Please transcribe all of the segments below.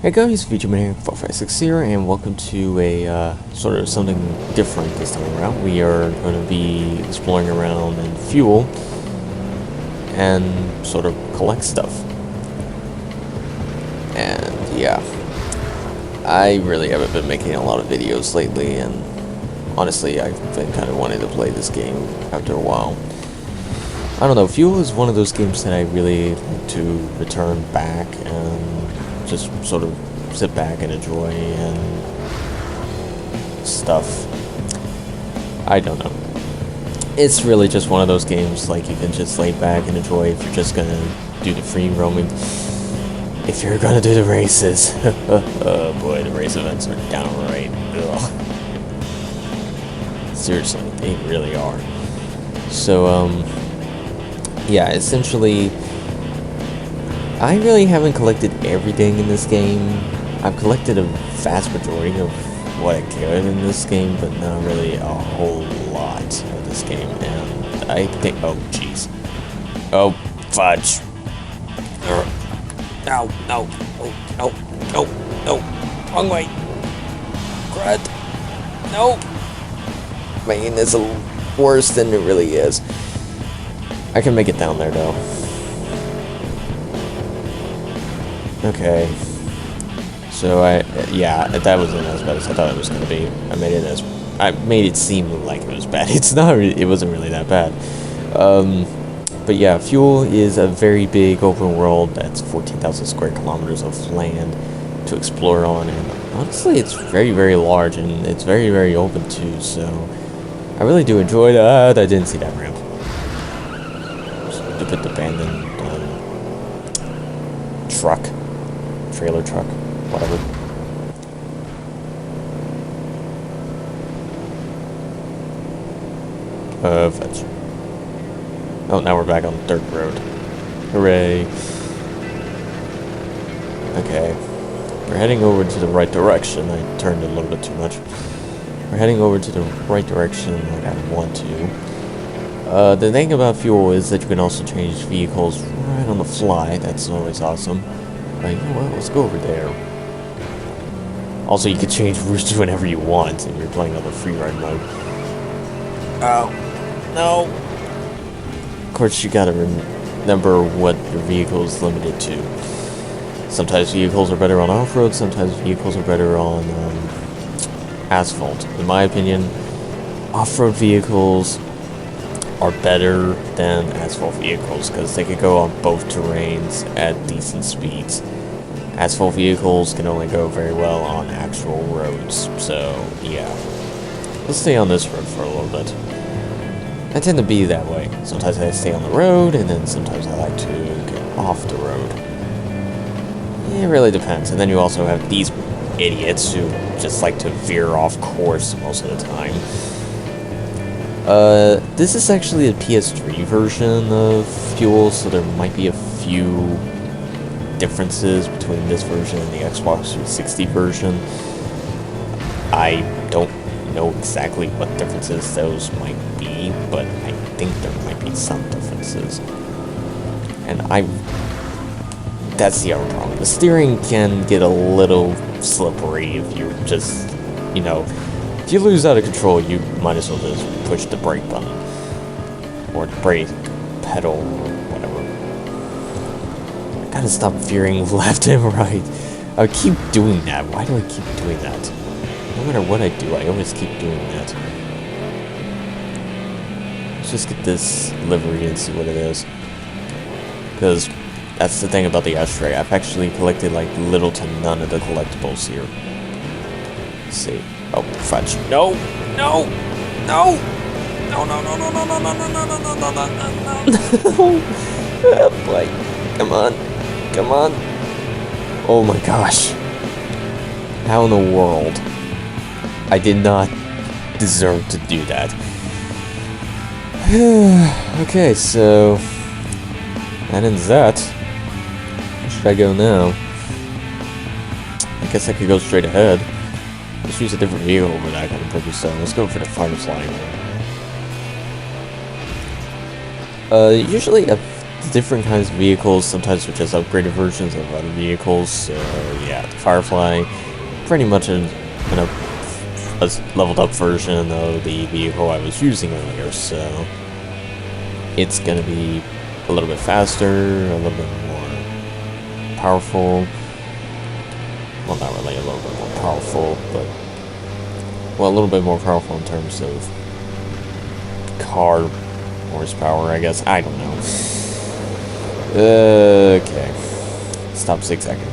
Hey guys, VGManiac456 here, and welcome to a sort of something different this time around. We are going to be exploring around in Fuel and sort of collect stuff. And yeah, I really haven't been making a lot of videos lately, and honestly, I've been kind of wanting to play this game after a while. I don't know, Fuel is one of those games that I really like to return back and just sort of sit back and enjoy and stuff. I don't know. It's really just one of those games like you can just lay back and enjoy if you're just gonna do the free roaming. If you're gonna do the races. Oh boy, the race events are downright ugh. Seriously, they really are. So, yeah, essentially, I really haven't collected everything in this game. I've collected a vast majority of what I could in this game, but not really a whole lot of this game. And I think, oh jeez, oh fudge, no, no, oh, no, no, no, wrong way, crud, no, man, it's worse than it really is. I can make it down there though. Okay, so yeah, that wasn't as bad as I thought it was gonna be. I made it seem like it was bad. It's not. It wasn't really that bad. But yeah, Fuel is a very big open world. That's 14,000 square kilometers of land to explore on, and honestly, it's very, very large and it's very, very open too. So I really do enjoy that. I didn't see that ramp. Stupid abandoned truck. Trailer truck, whatever. Fetch. Oh, now we're back on the dirt road. Hooray. Okay. We're heading over to the right direction. I turned a little bit too much. We're heading over to the right direction like I want to. The thing about Fuel is that you can also change vehicles right on the fly. That's always awesome. Like, you know what, let's go over there. Also, you can change routes whenever you want if you're playing on the free ride mode. Oh, no. Of course, you gotta remember what your vehicle is limited to. Sometimes vehicles are better on off-road, sometimes vehicles are better on asphalt. In my opinion, off-road vehicles are better than asphalt vehicles because they could go on both terrains at decent speeds. Asphalt vehicles can only go very well on actual roads, so yeah. Let's stay on this road for a little bit. I tend to be that way. Sometimes I stay on the road, and then sometimes I like to get off the road. It really depends. And then you also have these idiots who just like to veer off course most of the time. This is actually a PS3 version of Fuel, so there might be a few differences between this version and the Xbox 360 version. I don't know exactly what differences those might be, but I think there might be some differences. And that's the other problem. The steering can get a little slippery if you just, you know, if you lose out of control, you might as well just push the brake button. Or the brake pedal, or whatever. I gotta stop veering left and right. I keep doing that. Why do I keep doing that? No matter what I do, I always keep doing that. Let's just get this livery and see what it is. Because that's the thing about the Ashtray. I've actually collected like little to none of the collectibles here. Let's see. Oh, fudge. No! No! No! No, no, no, no, no, no, no, no, no, no, no, no, no, no. Oh, boy. Come on. Come on. Oh my gosh. How in the world? I did not deserve to do that. Okay, so that ends that. Where should I go now? I guess I could go straight ahead. Let's use a different vehicle for that kind of purpose, so let's go for the Firefly. Usually different kinds of vehicles. Sometimes they're just upgraded versions of other vehicles. So yeah, the Firefly, pretty much a leveled up version of the vehicle I was using earlier. So it's gonna be a little bit faster, a little bit more powerful. Well, not really a little bit more powerful, but well, a little bit more powerful in terms of car horsepower, I guess. I don't know. Okay. Stop zigzagging.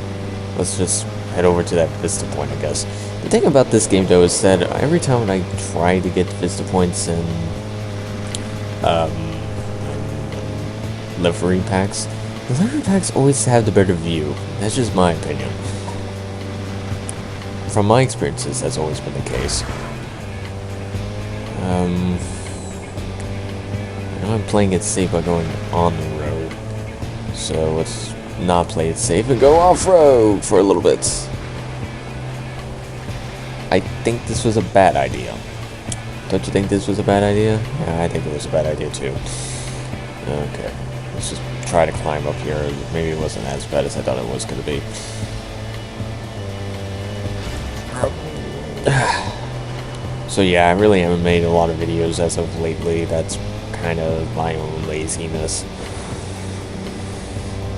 Let's just head over to that Vista Point, I guess. The thing about this game, though, is that every time I try to get Vista Points and livery packs, the livery packs always have the better view. That's just my opinion. From my experiences, that's always been the case. I'm playing it safe by going on the road. So let's not play it safe and go off-road for a little bit. I think this was a bad idea. Don't you think this was a bad idea? Yeah, I think it was a bad idea too. Okay, let's just try to climb up here. Maybe it wasn't as bad as I thought it was going to be. So yeah, I really haven't made a lot of videos as of lately. That's kind of my own laziness.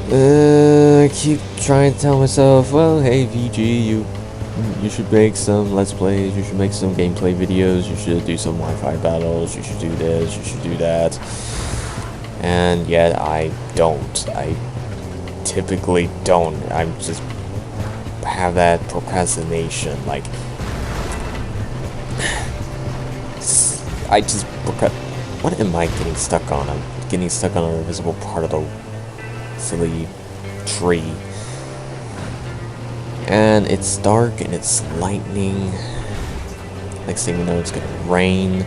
I keep trying to tell myself, well, hey VG, you should make some Let's Plays, you should make some gameplay videos, you should do some Wi-Fi battles, you should do this, you should do that. And yet I don't. I typically don't. I just have that procrastination, like what am I getting stuck on? I'm getting stuck on an invisible part of the silly tree. And it's dark and it's lightning. Next thing you know, it's gonna rain.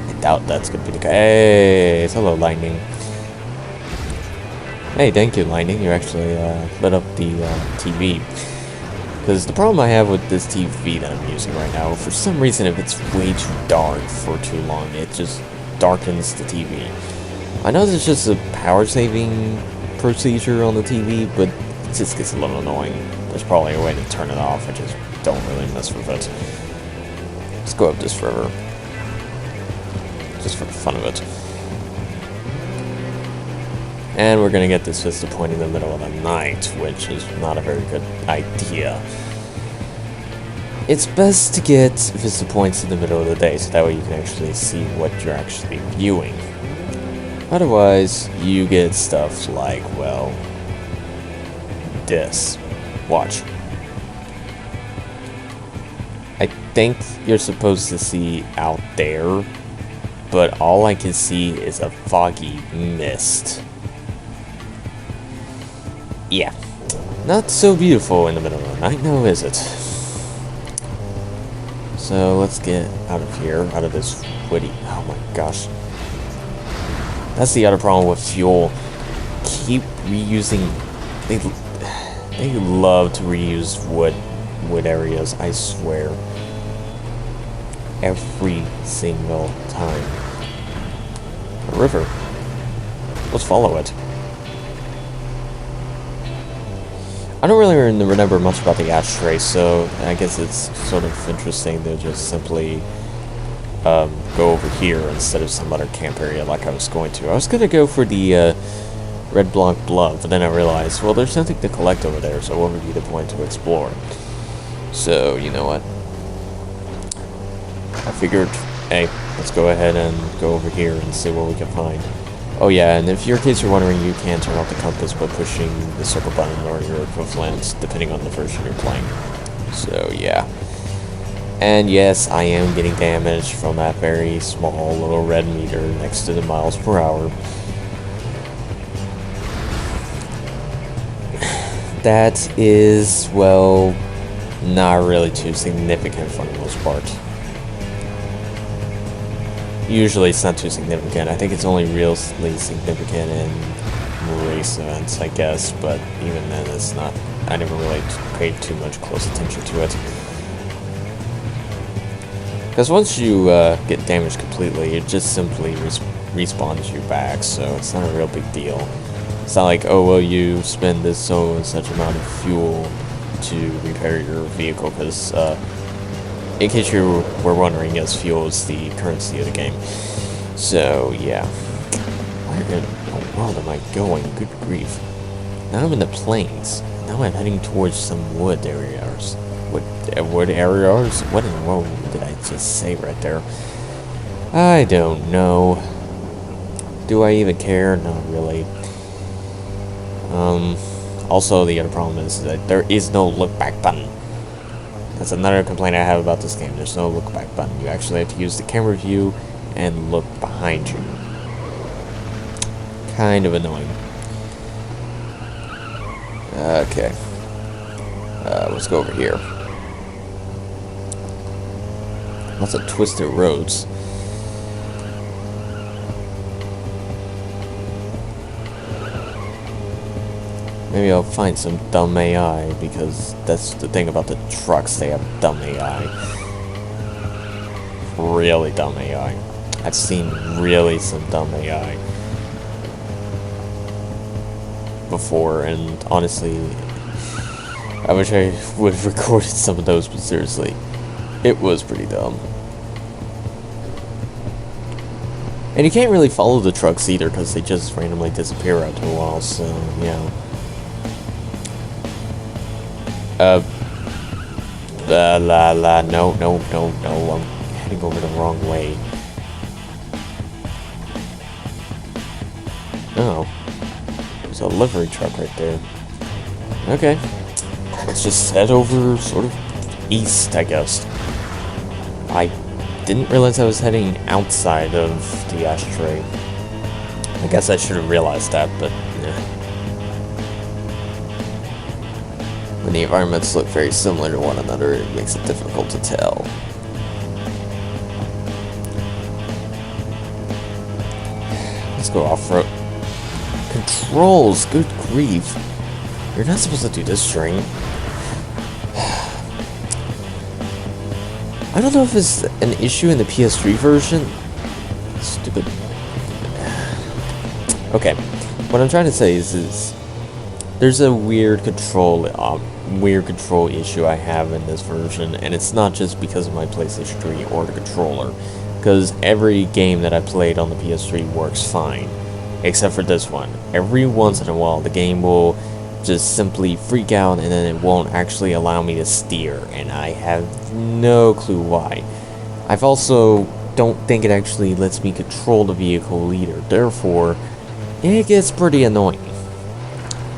I doubt that's gonna be the case. Hey, hello, lightning. Hey, thank you, lightning. You actually lit up the TV. Because the problem I have with this TV that I'm using right now, for some reason, if it's way too dark for too long, it just darkens the TV. I know it's just a power saving procedure on the TV, but it just gets a little annoying. There's probably a way to turn it off. I just don't really mess with it. Let's go up this river. Just for the fun of it. And we're gonna get this Vista Point in the middle of the night, which is not a very good idea. It's best to get Vista Points in the middle of the day, so that way you can actually see what you're actually viewing. Otherwise, you get stuff like, well, this. Watch. I think you're supposed to see out there, but all I can see is a foggy mist. Yeah, not so beautiful in the middle of the night, now is it? So let's get out of here, out of this woody. Oh my gosh. That's the other problem with fuel. Keep reusing. They love to reuse wood areas, I swear. Every single time. A river. Let's follow it. I don't really remember much about the Ashtray, so I guess it's sort of interesting to just simply go over here instead of some other camp area like I was going to. I was going to go for the Red Block Bluff, but then I realized, well, there's nothing to collect over there, so what would be the point to explore? So, you know what? I figured, hey, let's go ahead and go over here and see what we can find. Oh yeah, and if in case you're wondering, you can turn off the compass by pushing the circle button or your equivalent, depending on the version you're playing. So yeah. And yes, I am getting damage from that very small little red meter next to the miles per hour. That is, well, not really too significant for the most part. Usually it's not too significant. I think it's only really significant in race events, I guess, but even then it's not. I never really paid too much close attention to it. Because once you get damaged completely, it just simply respawns you back, so it's not a real big deal. It's not like, oh, well, you spend this so and such amount of fuel to repair your vehicle, because, in case you were wondering, yes, fuel is the currency of the game. So, yeah. Where in the world am I going? Good grief. Now I'm in the plains. Now I'm heading towards some wood areas. Wood areas? What in the world did I just say right there? I don't know. Do I even care? Not really. Also, the other problem is that there is no look back button. That's another complaint I have about this game. There's no look back button. You actually have to use the camera view and look behind you. Kind of annoying. Okay. Let's go over here. Lots of twisted roads. Maybe I'll find some dumb AI, because that's the thing about the trucks, they have dumb AI. Really dumb AI. I've seen really some dumb AI before, and honestly, I wish I would have recorded some of those, but seriously, it was pretty dumb. And you can't really follow the trucks either, because they just randomly disappear after a while, so, yeah. No, I'm heading over the wrong way. Oh. There's a livery truck right there. Okay. Let's just head over, sort of, east, I guess. I didn't realize I was heading outside of the Ashtray. I guess I should have realized that, but, yeah. When the environments look very similar to one another, it makes it difficult to tell. Let's go off-road. Controls! Good grief. You're not supposed to do this string. I don't know if it's an issue in the PS3 version. Stupid. Okay. What I'm trying to say is there's a weird control issue I have in this version, and it's not just because of my PlayStation 3 or the controller, because every game that I played on the PS3 works fine, except for this one. Every once in a while, the game will just simply freak out, and then it won't actually allow me to steer, and I have no clue why. I've also don't think it actually lets me control the vehicle either, therefore, it gets pretty annoying.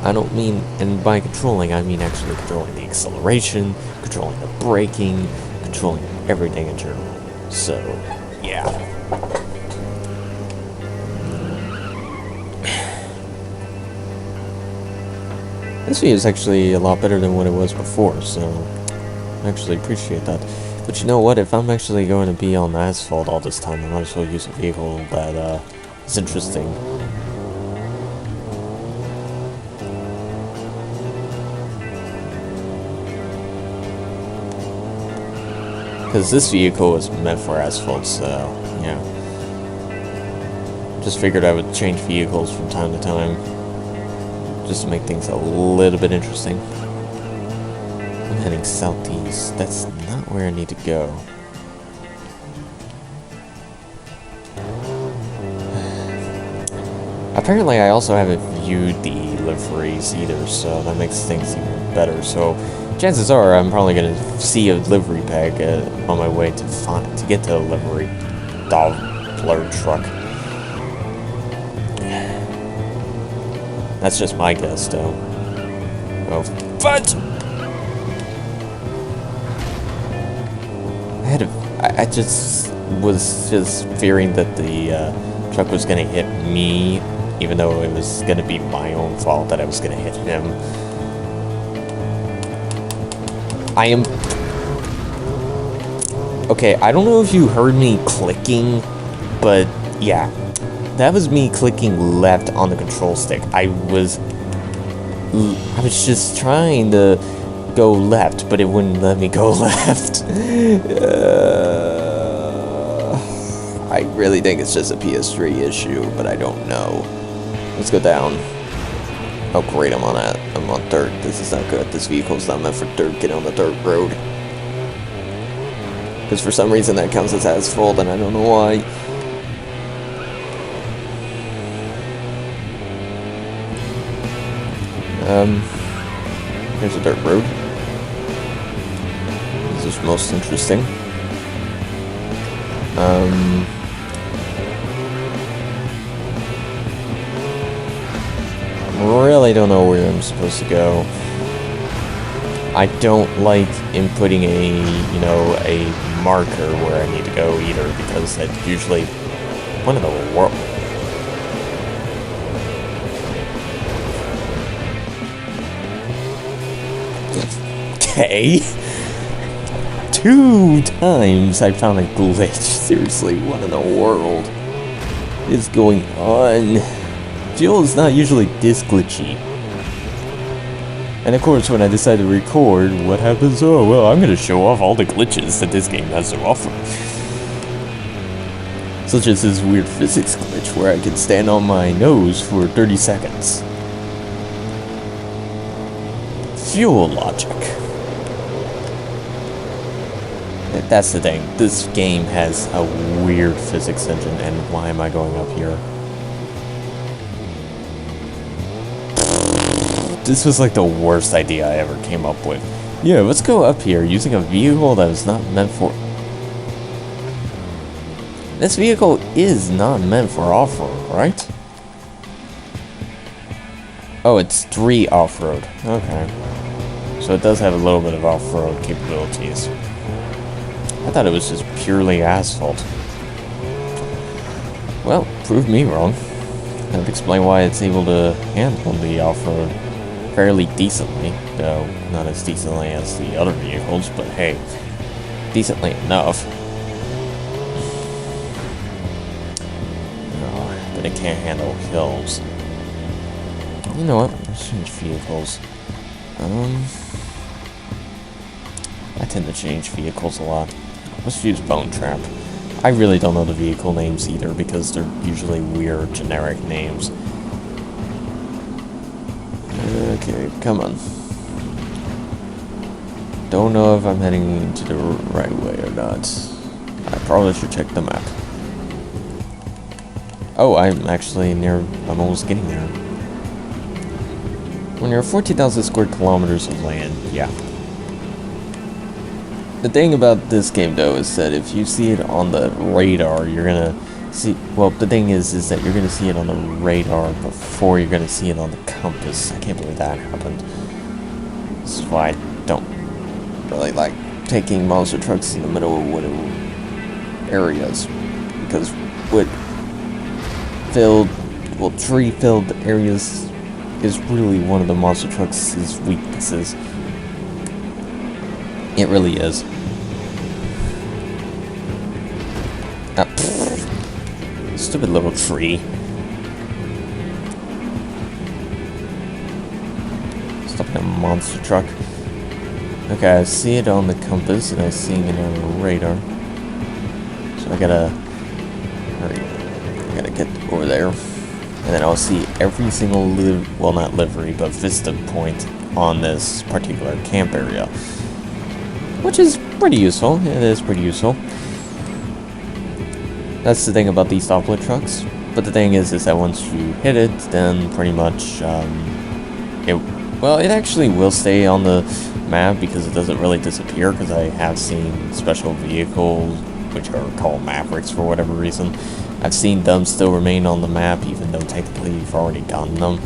I don't mean, and by controlling, I mean actually controlling the acceleration, controlling the braking, controlling everything in general. So, yeah. This video is actually a lot better than what it was before, so I actually appreciate that. But you know what, if I'm actually going to be on asphalt all this time, I might as well use a vehicle that is interesting. Because this vehicle is meant for asphalt, so, yeah. Just figured I would change vehicles from time to time, just to make things a little bit interesting. I'm heading southeast. That's not where I need to go. Apparently, I also haven't viewed the liveries either, so that makes things even better. So, chances are I'm probably going to see a livery peg on my way to get to a livery Doppler truck. That's just my guess, though. Oh, but I just was fearing that the truck was gonna hit me, even though it was gonna be my own fault that I was gonna hit him. Okay, I don't know if you heard me clicking, but yeah. That was me clicking left on the control stick. I was just trying to go left, but it wouldn't let me go left. I really think it's just a PS3 issue, but I don't know. Let's go down. Oh great, I'm on dirt. This is not good. This vehicle's not meant for dirt. Get on the dirt road. Because for some reason that counts as asphalt, and I don't know why. Here's a dirt road. This is most interesting. Really don't know where I'm supposed to go. I don't like inputting a marker where I need to go either, because that's usually one of the world. Okay. 2 times I found a glitch. Seriously, what in the world is going on? Fuel is not usually this glitchy. And of course, when I decide to record, what happens? Oh, well, I'm going to show off all the glitches that this game has to offer. Such as this weird physics glitch where I can stand on my nose for 30 seconds. Fuel logic. That's the thing. This game has a weird physics engine, and why am I going up here? This was like the worst idea I ever came up with. Yeah, let's go up here using a vehicle that was not meant for... This vehicle is not meant for off-road, right? Oh, it's 3 off-road. Okay. So it does have a little bit of off-road capabilities. I thought it was just purely asphalt. Well, proved me wrong. That would explain why it's able to handle the off-road fairly decently, though not as decently as the other vehicles, but hey, decently enough. Oh, but it can't handle hills. You know what? Let's change vehicles. I tend to change vehicles a lot. Let's use Bone Trap. I really don't know the vehicle names either, because they're usually weird, generic names. Okay, come on. Don't know if I'm heading into the right way or not. I probably should check the map. Oh, I'm actually I'm almost getting there. When you're 14,000 square kilometers of land, yeah. The thing about this game, though, is that if you see it on the radar, you're gonna see... Well, the thing is that you're gonna see it on the radar before you're gonna see it on the compass. I can't believe that happened. This is why I don't really like taking monster trucks in the middle of wooded areas. Because tree-filled areas is really one of the monster trucks' weaknesses. It really is. Stupid little tree. Stuck in a monster truck. Okay, I see it on the compass, and I see it on the radar. So I gotta get over there. And then I'll see every single well, not livery, but vista point on this particular camp area. Which is pretty useful. It is pretty useful. That's the thing about these stoplight trucks. But the thing is that once you hit it, then pretty much, it actually will stay on the map because it doesn't really disappear, because I have seen special vehicles, which are called Mavericks for whatever reason. I've seen them still remain on the map, even though technically you've already gotten them.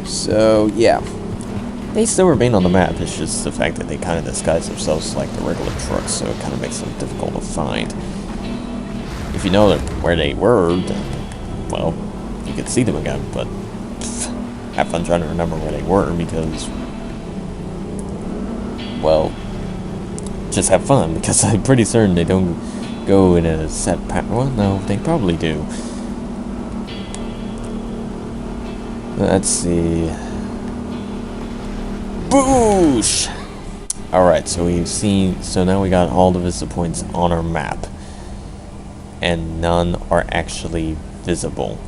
So, yeah. They still remain on the map, it's just the fact that they kind of disguise themselves like the regular trucks, so it kind of makes them difficult to find. If you know where they were, then, well, you could see them again, but have fun trying to remember where they were, because, well, just have fun, because I'm pretty certain they don't go in a set pattern. Well, no, they probably do. Let's see. Boosh! Alright, so now we got all the vista points on our map. and none are actually visible.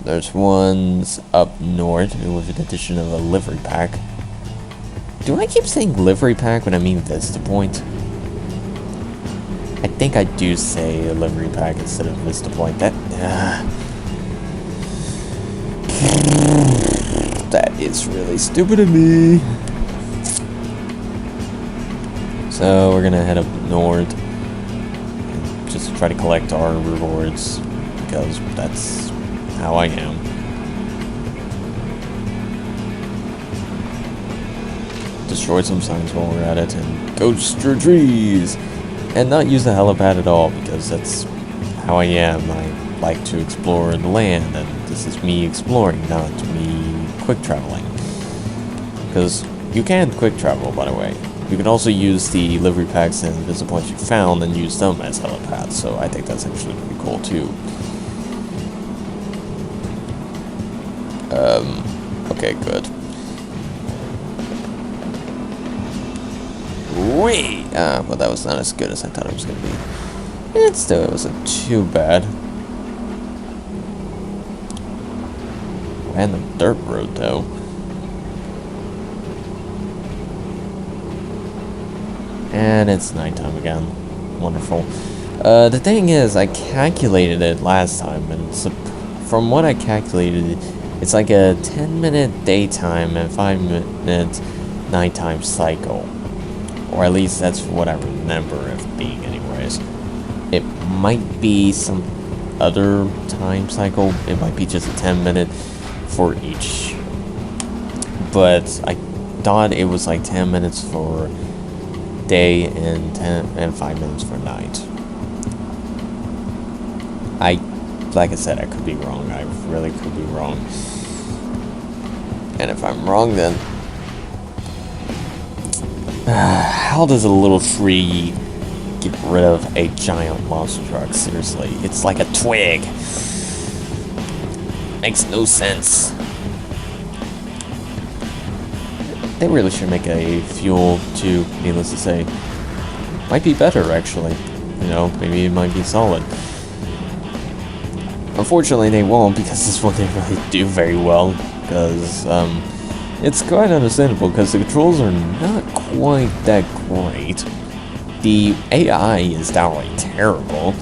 There's ones up north with an addition of a livery pack. Do I keep saying livery pack when I mean Vista Point? I think I do say a livery pack instead of Vista Point. That is really stupid of me. So we're gonna head up north and just try to collect our rewards because that's how I am. Destroy some signs while we're at it and go destroy trees and not use the helipad at all because that's how I am. I like to explore the land, and this is me exploring, not me quick traveling. Because you can quick travel, by the way. You can also use the livery packs and visible points you found and use them as helipads, so I think that's actually pretty cool too. Okay, good. Wait! Well, that was not as good as I thought it was gonna be. It still wasn't too bad. Random dirt road, though. And it's nighttime again. Wonderful. The thing is, I calculated it last time, and from what I calculated, it's like a 10-minute daytime and 5-minute nighttime cycle. Or at least that's what I remember it being anyways. It might be some other time cycle. It might be just a 10-minute for each. But I thought it was like 10 minutes for day and 5 minutes for night. Like I said, I could be wrong. I really could be wrong. And if I'm wrong, then how does a little tree get rid of a giant monster truck? Seriously, it's like a twig. Makes no sense. They really should make a fuel tube, needless to say. Might be better, actually. You know, maybe it might be solid. Unfortunately, they won't, because this one didn't really do very well. Because, it's quite understandable, because the controls are not quite that great. The AI is downright terrible.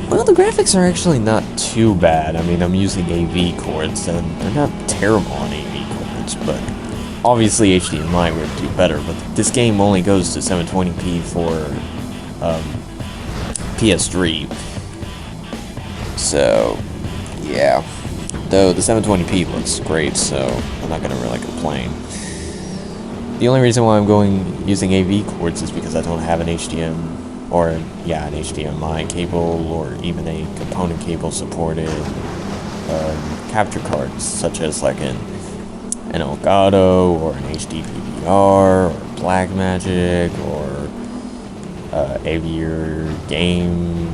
Well, the graphics are actually not too bad. I mean, I'm using AV cords, and they're not terrible on AV cords, but obviously HDMI would do better. But this game only goes to 720p for PS3. So, yeah. Though the 720p looks great, so I'm not gonna really complain. The only reason why I'm using AV cords is because I don't have an HDMI cable or even a component cable supported capture cards, such as like an Elgato or an HD PVR or Blackmagic or Avier Game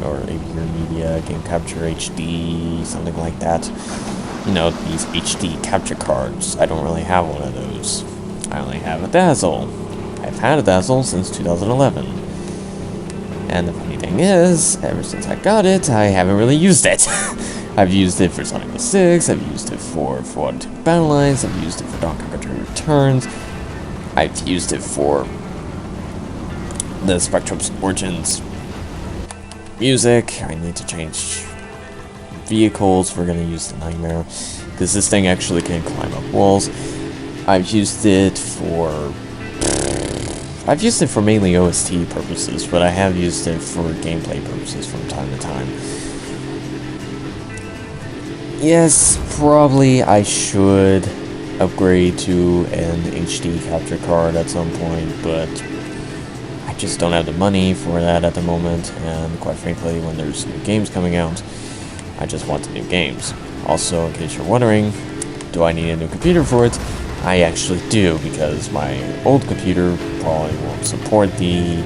or Avier Media Game Capture HD, something like that. You know, these HD capture cards. I don't really have one of those. I only have a Dazzle. I've had a Dazzle since 2011. And the funny thing is, ever since I got it, I haven't really used it. I've used it for Sonic 06, I've used it for Battle Lines, I've used it for Donkey Kong Returns, I've used it for the Spectrum's Origins music. I need to change vehicles. We're gonna use the Nightmare, because this thing actually can climb up walls. I've used it for mainly OST purposes, but I have used it for gameplay purposes from time to time. Yes, probably I should upgrade to an HD capture card at some point, but I just don't have the money for that at the moment, and quite frankly, when there's new games coming out, I just want the new games. Also, in case you're wondering, do I need a new computer for it? I actually do, because my old computer probably won't support the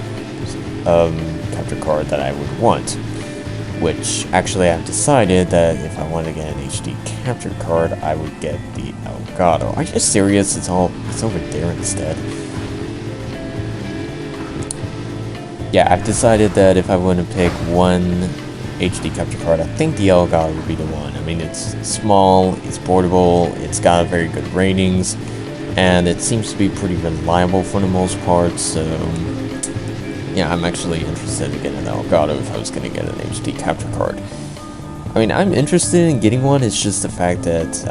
capture card that I would want. Which, actually, I've decided that if I want to get an HD capture card, I would get the Elgato. Are you serious? It's over there instead. yeah, I've decided that if I want to pick one HD capture card, I think the Elgato would be the one. I mean, it's small, it's portable, it's got very good ratings, and it seems to be pretty reliable for the most part, so yeah, I'm actually interested in getting an Elgato if I was going to get an HD capture card. I mean, I'm interested in getting one, it's just the fact that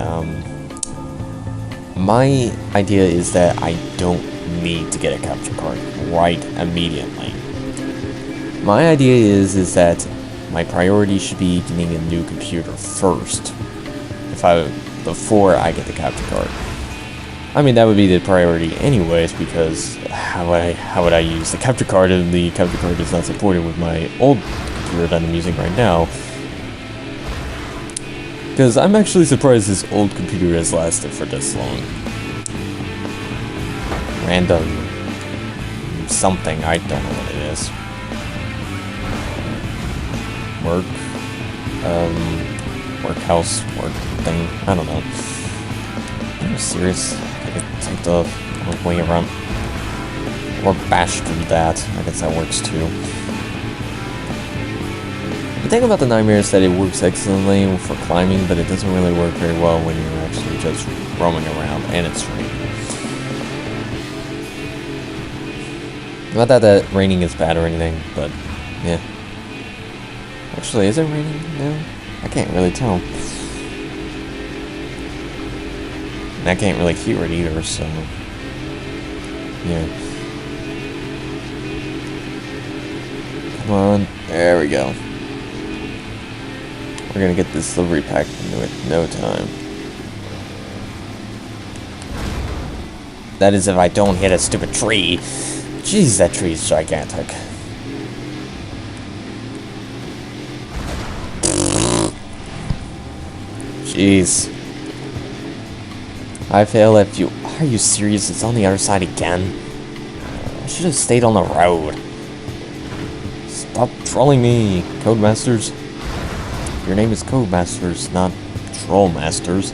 my idea is that I don't need to get a capture card right immediately. My idea is that my priority should be getting a new computer first, before I get the capture card. I mean, that would be the priority anyways, because how would I use the capture card if the capture card is not supported with my old computer that I'm using right now? Because I'm actually surprised this old computer has lasted for this long. Random something, I don't know what it is. Workhouse, work thing, I don't know. Are you serious? I could take the long way around. Or bash through that, I guess that works too. The thing about the Nightmare is that it works excellently for climbing, but it doesn't really work very well when you're actually just roaming around, and it's raining. Not that the raining is bad or anything, but yeah. Actually, is it raining now? I can't really tell. And I can't really hear it either, so yeah. Come on, there we go. We're gonna get this delivery pack into it in no time. That is if I don't hit a stupid tree. Jeez, that tree is gigantic. Jeez. I fail at you. Are you serious? It's on the other side again? I should have stayed on the road. Stop trolling me, Codemasters. Your name is Codemasters, not Trollmasters.